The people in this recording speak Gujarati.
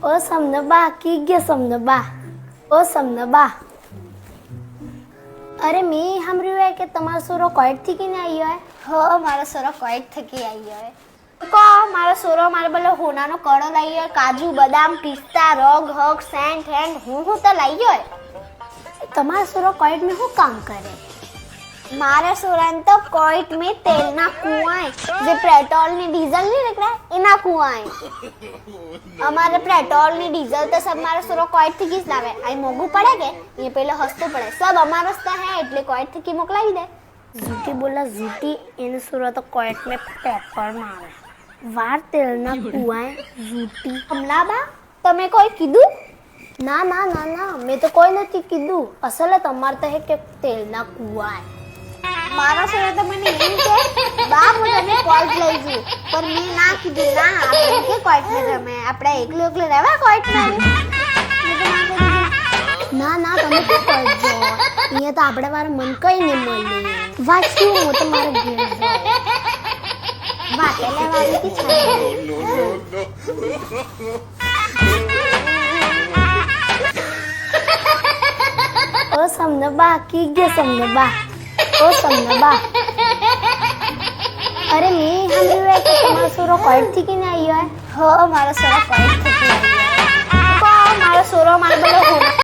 ઓ સમનબા કી ગયા સમનબા ઓ સમનબા અરે મેં સાંભળ્યું હે કે તમારો સોરો કોઈટ થી કીને આવ્યો હે હ મારો સોરો કોઈટ થકી આવ્યો હે કો મારો સોરો મારે બોલે હોનાનો કડો લઈ આવ્યો કાજુ બદામ પિસ્તા રગ હગ સેન્ટ હેન્ડ હું તો લઈ ગયો તમારો સોરો કોઈટ में શું કામ કરે मारे सोरन तो कोइट में तेल ना कुआं है जो पेट्रोल ने डीजल नहीं निकला इना कुआं है हमारे पेट्रोल ने डीजल तो सब मारे सोरो कोइट थी किस लावे आई मोगू पड़े के ये पहले हंसतो पड़े सब हमारा रस्ता है એટલે कोइट थी की मोकलाई दे झूठी बोला झूठी એને સોરો તો કોઈટ में પેપર માં આવે વાર તેલના કુવાય झूठी કમલાબા તમે કોઈ કીધું ના ના ના ના મેં તો કોઈ નથી કીધું અસલ તમારે તો હે કે તેલના કુવાય મારા સોરો તો મને એમ કે બા હું તને કોઈટ લઈ જઉં પણ મેં ના કીધું ના આપણે કે કોઈટ में રમે આપણે એકલો એકલો રહેવા કોઈટ में ના ના તમે શું કરજો અહીંયા તો આપણે વાર મન કઈ નહીં મળે વાંચ્યું હું તમારે ઘેર જાઉં વાટેલા વાળી की छाती ઓ સમનબા કી ગયા સમનબા ઓ સમનબા અરે મેં સાંભળ્યું હે કે તમારો સોરો કોઈટ થી કીને આવ્યો હે હ મારો સોરો કોઈટ થકી આવ્યો હે મારો સોરો મારે બોલે